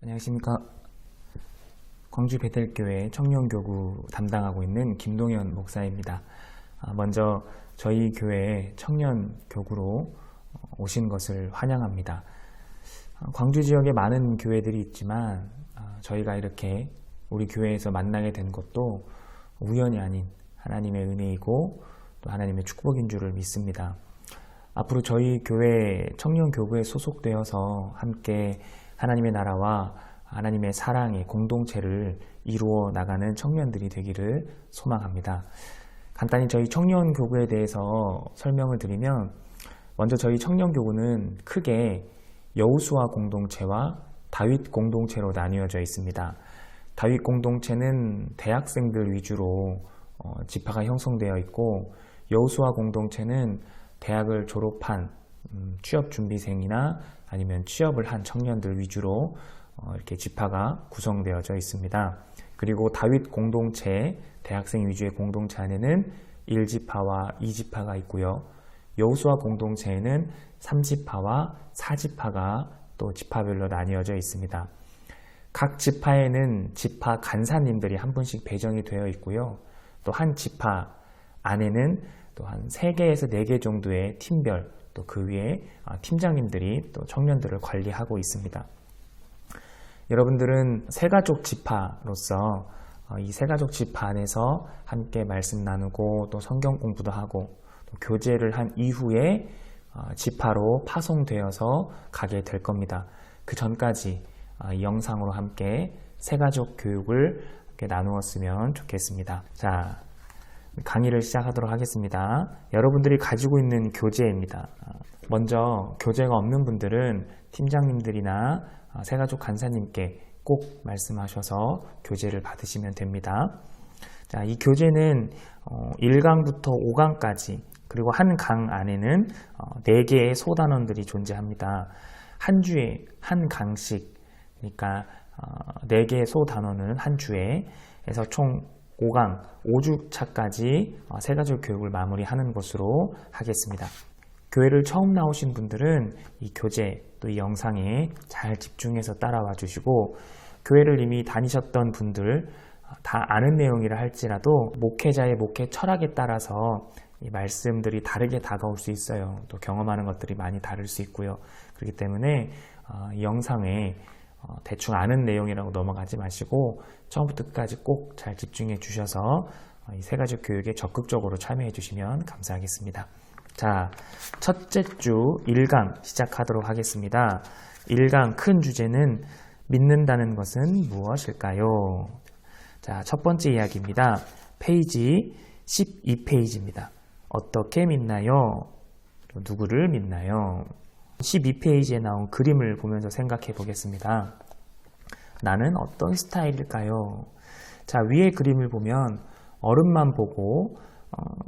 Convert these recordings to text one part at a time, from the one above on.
안녕하십니까. 광주 베델교회 청년교구 담당하고 있는 김동현 목사입니다. 먼저 저희 교회에 청년교구로 오신 것을 환영합니다. 광주 지역에 많은 교회들이 있지만 저희가 이렇게 우리 교회에서 만나게 된 것도 우연이 아닌 하나님의 은혜이고 또 하나님의 축복인 줄을 믿습니다. 앞으로 저희 교회 청년교구에 소속되어서 함께 하나님의 나라와 하나님의 사랑의 공동체를 이루어 나가는 청년들이 되기를 소망합니다. 간단히 저희 청년교구에 대해서 설명을 드리면, 먼저 저희 청년교구는 크게 여호수아 공동체와 다윗 공동체로 나뉘어져 있습니다. 다윗 공동체는 대학생들 위주로 지파가 형성되어 있고, 여호수아 공동체는 대학을 졸업한 취업준비생이나 아니면 취업을 한 청년들 위주로 이렇게 지파가 구성되어져 있습니다. 그리고 다윗 공동체, 대학생 위주의 공동체 안에는 1지파와 2지파가 있고요. 여호수아 공동체에는 3지파와 4지파가 또 지파별로 나뉘어져 있습니다. 각 지파에는 지파 간사님들이 한 분씩 배정이 되어 있고요. 또 한 지파 안에는 또 한 3개에서 4개 정도의 팀별, 또 그 위에 팀장님들이 또 청년들을 관리하고 있습니다. 여러분들은 새가족 지파로서 이 새가족 지파 안에서 함께 말씀 나누고 또 성경 공부도 하고 또 교제를 한 이후에 지파로 파송되어서 가게 될 겁니다. 그 전까지 이 영상으로 함께 새가족 교육을 함께 나누었으면 좋겠습니다. 자, 강의를 시작하도록 하겠습니다. 여러분들이 가지고 있는 교재입니다. 먼저 교재가 없는 분들은 팀장님들이나 새가족 간사님께 꼭 말씀하셔서 교재를 받으시면 됩니다. 자, 이 교재는 1강부터 5강까지, 그리고 한 강 안에는 4개의 소단원들이 존재합니다. 한 주에 한 강씩, 그러니까 4개의 소단원은 한 주에 해서 총 5강, 5주차까지 새가족 교육을 마무리하는 것으로 하겠습니다. 교회를 처음 나오신 분들은 이 교재 또 이 영상에 잘 집중해서 따라와 주시고, 교회를 이미 다니셨던 분들 다 아는 내용이라 할지라도 목회자의 목회 철학에 따라서 이 말씀들이 다르게 다가올 수 있어요. 또 경험하는 것들이 많이 다를 수 있고요. 그렇기 때문에 이 영상에 대충 아는 내용이라고 넘어가지 마시고 처음부터 끝까지 꼭 잘 집중해 주셔서 이 새가족 교육에 적극적으로 참여해 주시면 감사하겠습니다. 자, 첫째 주 1강 시작하도록 하겠습니다. 1강 큰 주제는 믿는다는 것은 무엇일까요? 자, 첫 번째 이야기입니다. 페이지 12페이지입니다. 어떻게 믿나요? 누구를 믿나요? 12페이지에 나온 그림을 보면서 생각해 보겠습니다. 나는 어떤 스타일일까요? 자, 위에 그림을 보면 얼음만 보고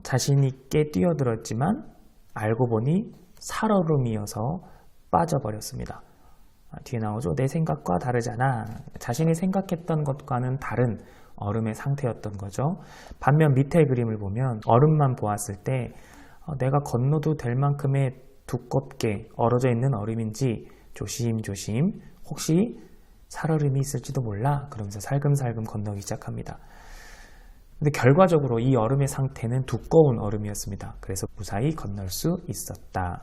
자신 있게 뛰어들었지만 알고 보니 살얼음이어서 빠져버렸습니다. 뒤에 나오죠. 내 생각과 다르잖아. 자신이 생각했던 것과는 다른 얼음의 상태였던 거죠. 반면 밑에 그림을 보면 얼음만 보았을 때 내가 건너도 될 만큼의 두껍게 얼어져 있는 얼음인지 조심조심 혹시 살얼음이 있을지도 몰라 그러면서 살금살금 건너기 시작합니다. 근데 결과적으로 이 얼음의 상태는 두꺼운 얼음이었습니다. 그래서 무사히 건널 수 있었다.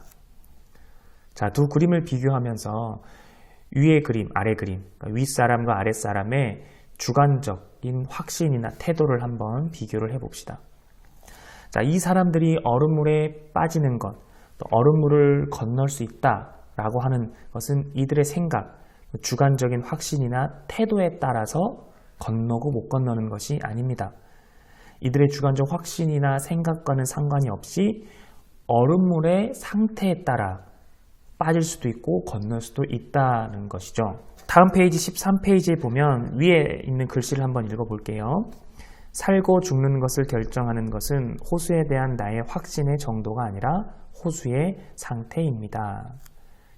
자, 두 그림을 비교하면서 위의 그림, 아래 그림, 그러니까 윗사람과 아랫사람의 주관적인 확신이나 태도를 한번 비교를 해봅시다. 자, 이 사람들이 얼음물에 빠지는 것, 또 얼음물을 건널 수 있다라고 하는 것은 이들의 생각, 주관적인 확신이나 태도에 따라서 건너고 못 건너는 것이 아닙니다. 이들의 주관적 확신이나 생각과는 상관이 없이 얼음물의 상태에 따라 빠질 수도 있고 건널 수도 있다는 것이죠. 다음 페이지 13페이지에 보면 위에 있는 글씨를 한번 읽어볼게요. 살고 죽는 것을 결정하는 것은 호수에 대한 나의 확신의 정도가 아니라 호수의 상태입니다.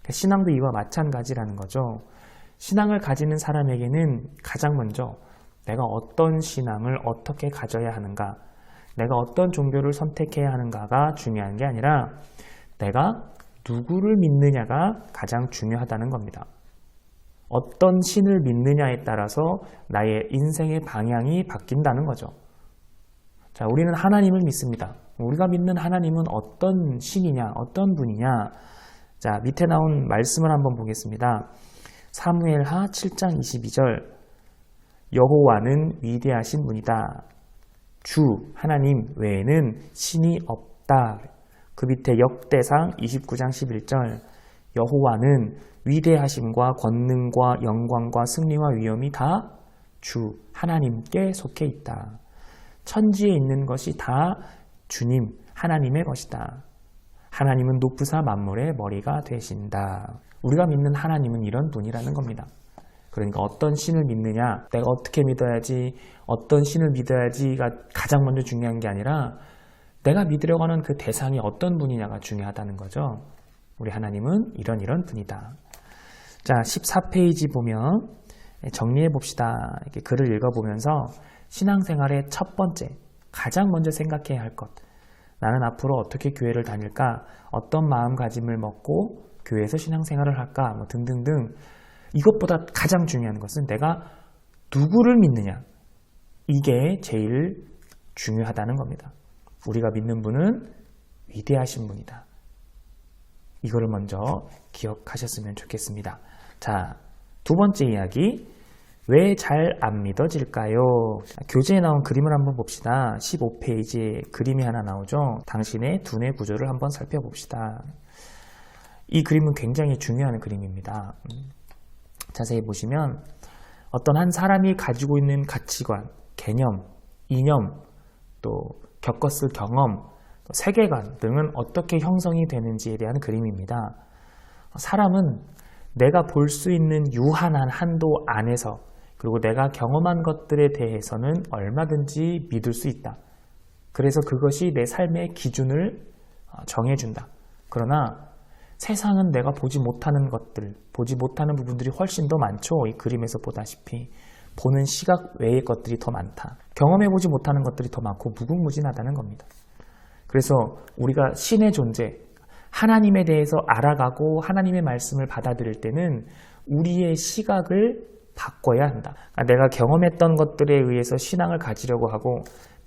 신앙도 이와 마찬가지라는 거죠. 신앙을 가지는 사람에게는 가장 먼저 내가 어떤 신앙을 어떻게 가져야 하는가, 내가 어떤 종교를 선택해야 하는가가 중요한 게 아니라 내가 누구를 믿느냐가 가장 중요하다는 겁니다. 어떤 신을 믿느냐에 따라서 나의 인생의 방향이 바뀐다는 거죠. 자, 우리는 하나님을 믿습니다. 우리가 믿는 하나님은 어떤 신이냐, 어떤 분이냐. 자, 밑에 나온 말씀을 한번 보겠습니다. 사무엘하 7장 22절. 여호와는 위대하신 분이다. 주 하나님 외에는 신이 없다. 그 밑에 역대상 29장 11절. 여호와는 위대하심과 권능과 영광과 승리와 위엄이 다 주 하나님께 속해 있다. 천지에 있는 것이 다 주님 하나님의 것이다. 하나님은 높으사 만물의 머리가 되신다. 우리가 믿는 하나님은 이런 분이라는 겁니다. 그러니까 어떤 신을 믿느냐, 내가 어떻게 믿어야지, 어떤 신을 믿어야지가 가장 먼저 중요한 게 아니라 내가 믿으려고 하는 그 대상이 어떤 분이냐가 중요하다는 거죠. 우리 하나님은 이런 분이다. 자, 14페이지 보면 정리해 봅시다. 이렇게 글을 읽어보면서 신앙생활의 첫 번째, 가장 먼저 생각해야 할 것. 나는 앞으로 어떻게 교회를 다닐까? 어떤 마음가짐을 먹고 교회에서 신앙생활을 할까? 뭐 등등등. 이것보다 가장 중요한 것은 내가 누구를 믿느냐. 이게 제일 중요하다는 겁니다. 우리가 믿는 분은 위대하신 분이다. 이거를 먼저 기억하셨으면 좋겠습니다. 자, 두 번째 이야기. 왜 잘 안 믿어질까요? 교재에 나온 그림을 한번 봅시다. 15페이지에 그림이 하나 나오죠. 당신의 두뇌 구조를 한번 살펴봅시다. 이 그림은 굉장히 중요한 그림입니다. 자세히 보시면 어떤 한 사람이 가지고 있는 가치관, 개념, 이념, 또 겪었을 경험, 또 세계관 등은 어떻게 형성이 되는지에 대한 그림입니다. 사람은 내가 볼 수 있는 유한한 한도 안에서 그리고 내가 경험한 것들에 대해서는 얼마든지 믿을 수 있다. 그래서 그것이 내 삶의 기준을 정해준다. 그러나 세상은 내가 보지 못하는 것들, 보지 못하는 부분들이 훨씬 더 많죠. 이 그림에서 보다시피 보는 시각 외의 것들이 더 많다. 경험해보지 못하는 것들이 더 많고 무궁무진하다는 겁니다. 그래서 우리가 신의 존재, 하나님에 대해서 알아가고 하나님의 말씀을 받아들일 때는 우리의 시각을 바꿔야 한다. 내가 경험했던 것들에 의해서 신앙을 가지려고 하고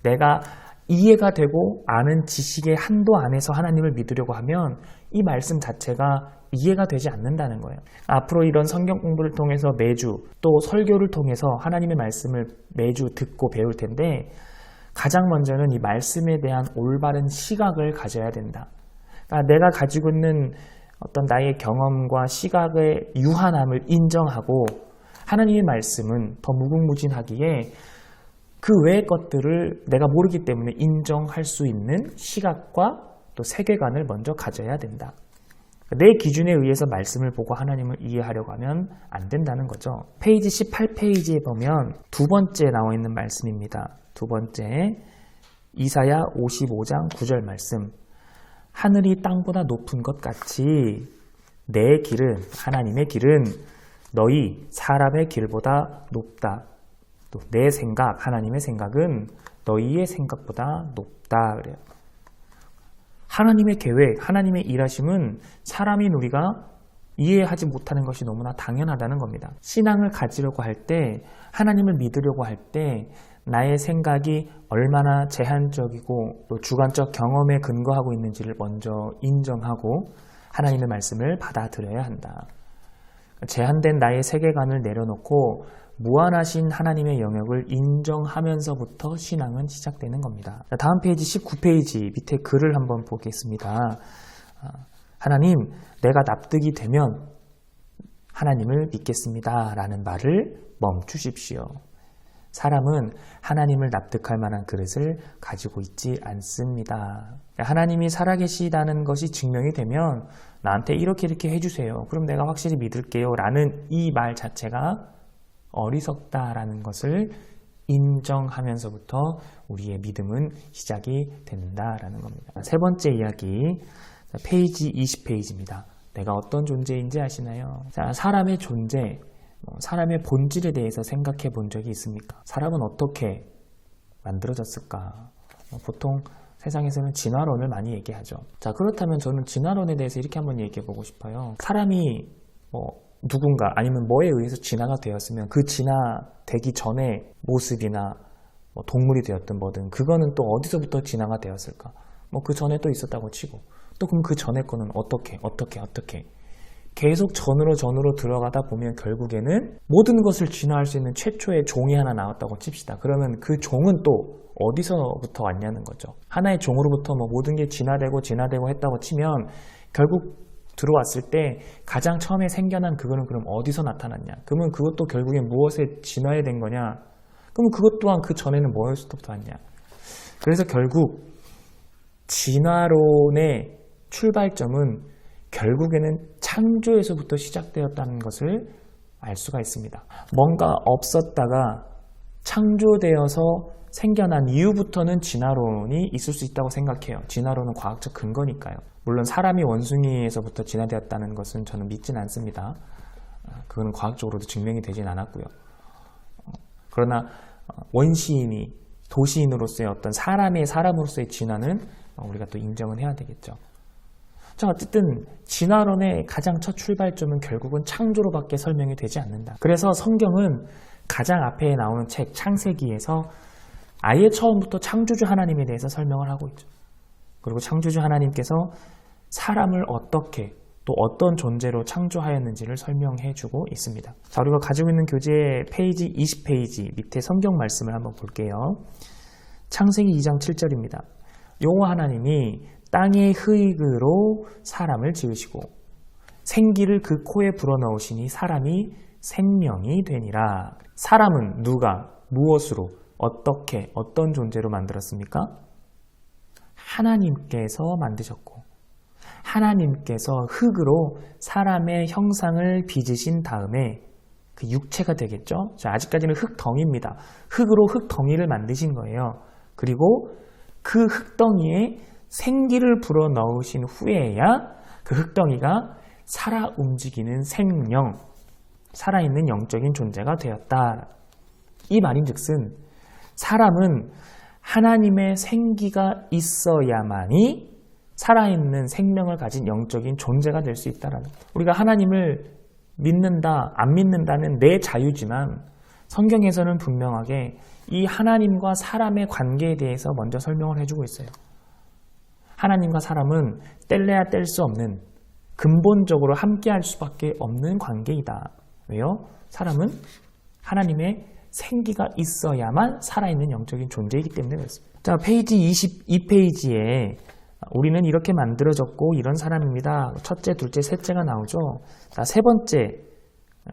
내가 이해가 되고 아는 지식의 한도 안에서 하나님을 믿으려고 하면 이 말씀 자체가 이해가 되지 않는다는 거예요. 앞으로 이런 성경 공부를 통해서 매주 또 설교를 통해서 하나님의 말씀을 매주 듣고 배울 텐데 가장 먼저는 이 말씀에 대한 올바른 시각을 가져야 된다. 그러니까 내가 가지고 있는 어떤 나의 경험과 시각의 유한함을 인정하고 하나님의 말씀은 더 무궁무진하기에 그 외의 것들을 내가 모르기 때문에 인정할 수 있는 시각과 또 세계관을 먼저 가져야 된다. 내 기준에 의해서 말씀을 보고 하나님을 이해하려고 하면 안 된다는 거죠. 페이지 18페이지에 보면 두 번째 나와 있는 말씀입니다. 두 번째, 이사야 55장 9절 말씀. 하늘이 땅보다 높은 것 같이 내 길은, 하나님의 길은 너희 사람의 길보다 높다. 또 내 생각, 하나님의 생각은 너희의 생각보다 높다. 그래요. 하나님의 계획, 하나님의 일하심은 사람인 우리가 이해하지 못하는 것이 너무나 당연하다는 겁니다. 신앙을 가지려고 할 때, 하나님을 믿으려고 할 때 나의 생각이 얼마나 제한적이고 또 주관적 경험에 근거하고 있는지를 먼저 인정하고 하나님의 말씀을 받아들여야 한다. 제한된 나의 세계관을 내려놓고 무한하신 하나님의 영역을 인정하면서부터 신앙은 시작되는 겁니다. 다음 페이지 19페이지 밑에 글을 한번 보겠습니다. 하나님, 내가 납득이 되면 하나님을 믿겠습니다. 라는 말을 멈추십시오. 사람은 하나님을 납득할 만한 그릇을 가지고 있지 않습니다. 하나님이 살아계시다는 것이 증명이 되면 나한테 이렇게 해주세요. 그럼 내가 확실히 믿을게요. 라는 이 말 자체가 어리석다라는 것을 인정하면서부터 우리의 믿음은 시작이 된다라는 겁니다. 세 번째 이야기, 페이지 20페이지입니다. 내가 어떤 존재인지 아시나요? 자, 사람의 존재, 사람의 본질에 대해서 생각해 본 적이 있습니까? 사람은 어떻게 만들어졌을까? 보통 세상에서는 진화론을 많이 얘기하죠. 자, 그렇다면 저는 진화론에 대해서 이렇게 한번 얘기해 보고 싶어요. 사람이 누군가 아니면 뭐에 의해서 진화가 되었으면 그 진화되기 전의 모습이나 뭐 동물이 되었든 뭐든 그거는 또 어디서부터 진화가 되었을까? 뭐 그 전에 또 있었다고 치고 또 그럼 그 전에 거는 어떻게 계속 전으로 들어가다 보면 결국에는 모든 것을 진화할 수 있는 최초의 종이 하나 나왔다고 칩시다. 그러면 그 종은 또 어디서부터 왔냐는 거죠. 하나의 종으로부터 뭐 모든 게 진화되고 했다고 치면 결국 들어왔을 때 가장 처음에 생겨난 그거는 그럼 어디서 나타났냐? 그러면 그것도 결국엔 무엇에 진화된 거냐? 그럼 그것 또한 그 전에는 뭐였부터 왔냐? 그래서 결국 진화론의 출발점은 결국에는 창조에서부터 시작되었다는 것을 알 수가 있습니다. 뭔가 없었다가 창조되어서 생겨난 이후부터는 진화론이 있을 수 있다고 생각해요. 진화론은 과학적 근거니까요. 물론 사람이 원숭이에서부터 진화되었다는 것은 저는 믿진 않습니다. 그건 과학적으로도 증명이 되진 않았고요. 그러나 원시인이 도시인으로서의 어떤 사람으로서의 진화는 우리가 또 인정은 해야 되겠죠. 자, 어쨌든 진화론의 가장 첫 출발점은 결국은 창조로밖에 설명이 되지 않는다. 그래서 성경은 가장 앞에 나오는 책 창세기에서 아예 처음부터 창조주 하나님에 대해서 설명을 하고 있죠. 그리고 창조주 하나님께서 사람을 어떻게 또 어떤 존재로 창조하였는지를 설명해 주고 있습니다. 자, 우리가 가지고 있는 교재 페이지 20페이지 밑에 성경 말씀을 한번 볼게요. 창세기 2장 7절입니다. 여호와 하나님이 땅의 흙으로 사람을 지으시고 생기를 그 코에 불어넣으시니 사람이 생명이 되니라. 사람은 누가 무엇으로 어떻게 어떤 존재로 만들었습니까? 하나님께서 만드셨고 하나님께서 흙으로 사람의 형상을 빚으신 다음에 그 육체가 되겠죠. 자, 아직까지는 흙덩이입니다. 흙으로 흙덩이를 만드신 거예요. 그리고 그 흙덩이에 생기를 불어넣으신 후에야 그 흙덩이가 살아 움직이는 생명, 살아있는 영적인 존재가 되었다. 이 말인즉슨 사람은 하나님의 생기가 있어야만이 살아있는 생명을 가진 영적인 존재가 될 수 있다라는 거예요. 우리가 하나님을 믿는다, 안 믿는다는 내 자유지만 성경에서는 분명하게 이 하나님과 사람의 관계에 대해서 먼저 설명을 해주고 있어요. 하나님과 사람은 뗄래야 뗄 수 없는 근본적으로 함께할 수밖에 없는 관계이다. 왜요? 사람은 하나님의 생기가 있어야만 살아있는 영적인 존재이기 때문에 그렇습니다. 자, 페이지 22페이지에 우리는 이렇게 만들어졌고 이런 사람입니다. 첫째, 둘째, 셋째가 나오죠. 자, 세 번째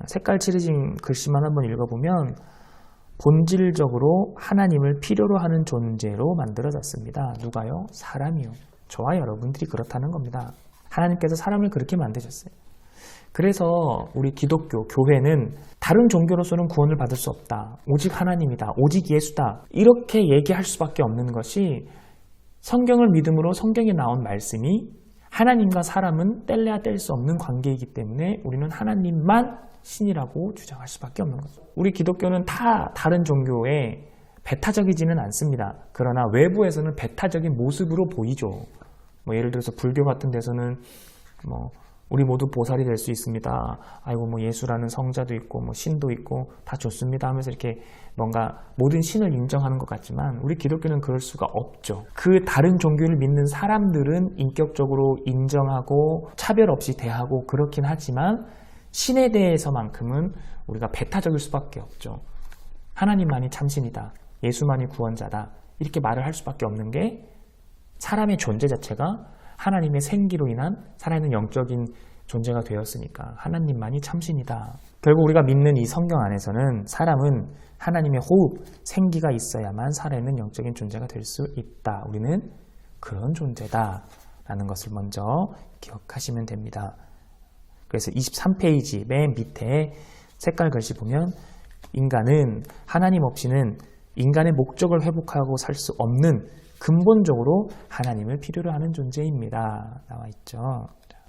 색깔 칠해진 글씨만 한번 읽어보면 본질적으로 하나님을 필요로 하는 존재로 만들어졌습니다. 누가요? 사람이요. 저와 여러분들이 그렇다는 겁니다. 하나님께서 사람을 그렇게 만드셨어요. 그래서 우리 기독교, 교회는 다른 종교로서는 구원을 받을 수 없다. 오직 하나님이다. 오직 예수다. 이렇게 얘기할 수밖에 없는 것이 성경을 믿음으로 성경에 나온 말씀이 하나님과 사람은 뗄래야 뗄 수 없는 관계이기 때문에 우리는 하나님만 신이라고 주장할 수밖에 없는 거죠. 우리 기독교는 다 다른 종교에 배타적이지는 않습니다. 그러나 외부에서는 배타적인 모습으로 보이죠. 뭐 예를 들어서 불교 같은 데서는 뭐 우리 모두 보살이 될 수 있습니다. 아이고 뭐 예수라는 성자도 있고 뭐 신도 있고 다 좋습니다 하면서 이렇게 뭔가 모든 신을 인정하는 것 같지만 우리 기독교는 그럴 수가 없죠. 그 다른 종교를 믿는 사람들은 인격적으로 인정하고 차별 없이 대하고 그렇긴 하지만 신에 대해서만큼은 우리가 배타적일 수밖에 없죠. 하나님만이 참신이다. 예수만이 구원자다. 이렇게 말을 할 수밖에 없는 게 사람의 존재 자체가 하나님의 생기로 인한 살아있는 영적인 존재가 되었으니까 하나님만이 참신이다. 결국 우리가 믿는 이 성경 안에서는 사람은 하나님의 호흡, 생기가 있어야만 살아있는 영적인 존재가 될 수 있다. 우리는 그런 존재다 라는 것을 먼저 기억하시면 됩니다. 그래서 23페이지 맨 밑에 색깔 글씨 보면 인간은 하나님 없이는 인간의 목적을 회복하고 살 수 없는 근본적으로 하나님을 필요로 하는 존재입니다. 나와 있죠.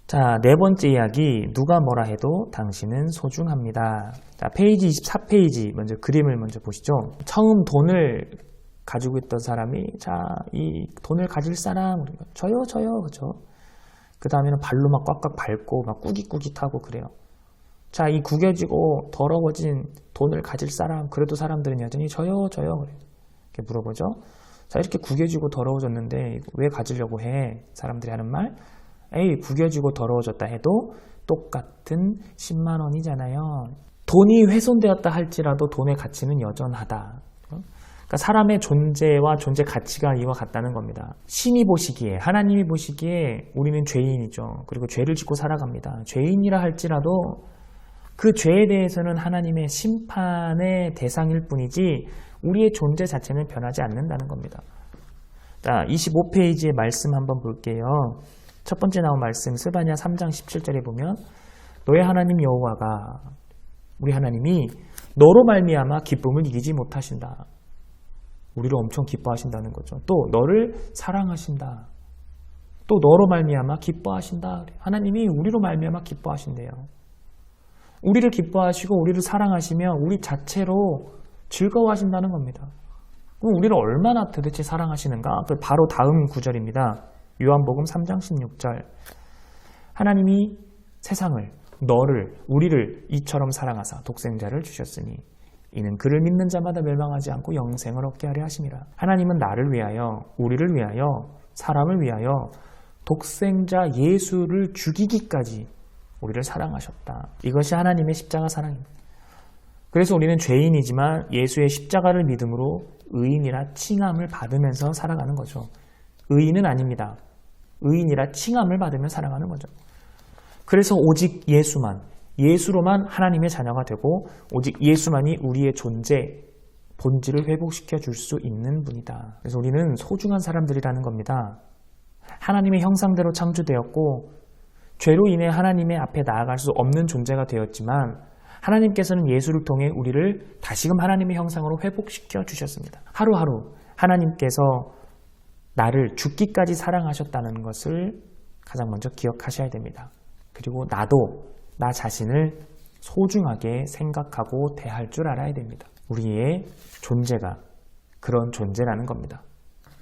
자, 네 번째 이야기, 누가 뭐라 해도 당신은 소중합니다. 자, 페이지 24페이지 먼저 그림을 먼저 보시죠. 처음 돈을 가지고 있던 사람이 자, 이 돈을 가질 사람 저요 그죠? 그 다음에는 발로 막 꽉꽉 밟고 막 꾸깃꾸깃하고 그래요. 자, 이 구겨지고 더러워진 돈을 가질 사람, 그래도 사람들은 여전히 저요, 저요. 이렇게 물어보죠. 자, 이렇게 구겨지고 더러워졌는데 왜 가지려고 해? 사람들이 하는 말, 에이, 구겨지고 더러워졌다 해도 똑같은 10만 원이잖아요. 돈이 훼손되었다 할지라도 돈의 가치는 여전하다. 그러니까 사람의 존재와 존재 가치가 이와 같다는 겁니다. 신이 보시기에, 하나님이 보시기에 우리는 죄인이죠. 그리고 죄를 짓고 살아갑니다. 죄인이라 할지라도 그 죄에 대해서는 하나님의 심판의 대상일 뿐이지 우리의 존재 자체는 변하지 않는다는 겁니다. 자, 25페이지의 말씀 한번 볼게요. 첫 번째 나온 말씀 스바냐 3장 17절에 보면 너의 하나님 여호와가, 우리 하나님이 너로 말미암아 기쁨을 이기지 못하신다. 우리를 엄청 기뻐하신다는 거죠. 또 너를 사랑하신다. 또 너로 말미암아 기뻐하신다. 하나님이 우리로 말미암아 기뻐하신대요. 우리를 기뻐하시고 우리를 사랑하시며 우리 자체로 즐거워하신다는 겁니다. 그럼 우리를 얼마나 도대체 사랑하시는가? 바로 다음 구절입니다. 요한복음 3장 16절. 하나님이 세상을, 너를, 우리를 이처럼 사랑하사 독생자를 주셨으니 이는 그를 믿는 자마다 멸망하지 않고 영생을 얻게 하려 하심이라. 하나님은 나를 위하여, 우리를 위하여, 사람을 위하여 독생자 예수를 죽이기까지 우리를 사랑하셨다. 이것이 하나님의 십자가 사랑입니다. 그래서 우리는 죄인이지만 예수의 십자가를 믿음으로 의인이라 칭함을 받으면서 살아가는 거죠. 의인은 아닙니다. 의인이라 칭함을 받으며 살아가는 거죠. 그래서 오직 예수만, 예수로만 하나님의 자녀가 되고 오직 예수만이 우리의 존재, 본질을 회복시켜 줄 수 있는 분이다. 그래서 우리는 소중한 사람들이라는 겁니다. 하나님의 형상대로 창조되었고 죄로 인해 하나님의 앞에 나아갈 수 없는 존재가 되었지만 하나님께서는 예수를 통해 우리를 다시금 하나님의 형상으로 회복시켜 주셨습니다. 하루하루 하나님께서 나를 죽기까지 사랑하셨다는 것을 가장 먼저 기억하셔야 됩니다. 그리고 나도 나 자신을 소중하게 생각하고 대할 줄 알아야 됩니다. 우리의 존재가 그런 존재라는 겁니다.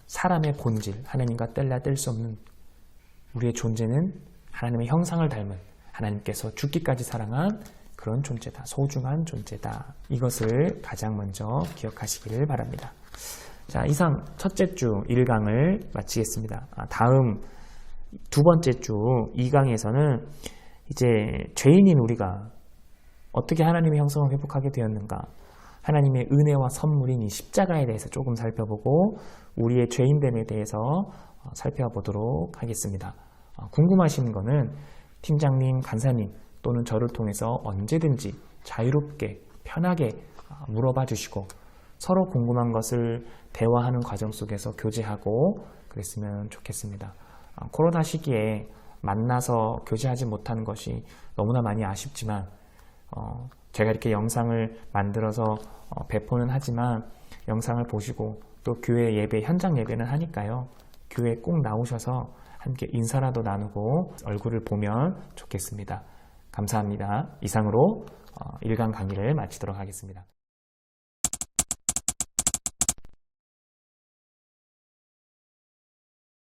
사람의 본질, 하나님과 뗄래야 뗄 수 없는 우리의 존재는 하나님의 형상을 닮은, 하나님께서 죽기까지 사랑한 그런 존재다. 소중한 존재다. 이것을 가장 먼저 기억하시기를 바랍니다. 자, 이상 첫째 주 1강을 마치겠습니다. 다음 두 번째 주 2강에서는 이제 죄인인 우리가 어떻게 하나님의 형성을 회복하게 되었는가, 하나님의 은혜와 선물인 이 십자가에 대해서 조금 살펴보고 우리의 죄인됨에 대해서 살펴보도록 하겠습니다. 궁금하신 거는 팀장님, 간사님 또는 저를 통해서 언제든지 자유롭게 편하게 물어봐 주시고 서로 궁금한 것을 대화하는 과정 속에서 교제하고 그랬으면 좋겠습니다. 코로나 시기에 만나서 교제하지 못하는 것이 너무나 많이 아쉽지만 제가 이렇게 영상을 만들어서 배포는 하지만 영상을 보시고 또 교회 예배, 현장 예배는 하니까요. 교회에 꼭 나오셔서 함께 인사라도 나누고 얼굴을 보면 좋겠습니다. 감사합니다. 이상으로 1강 강의를 마치도록 하겠습니다.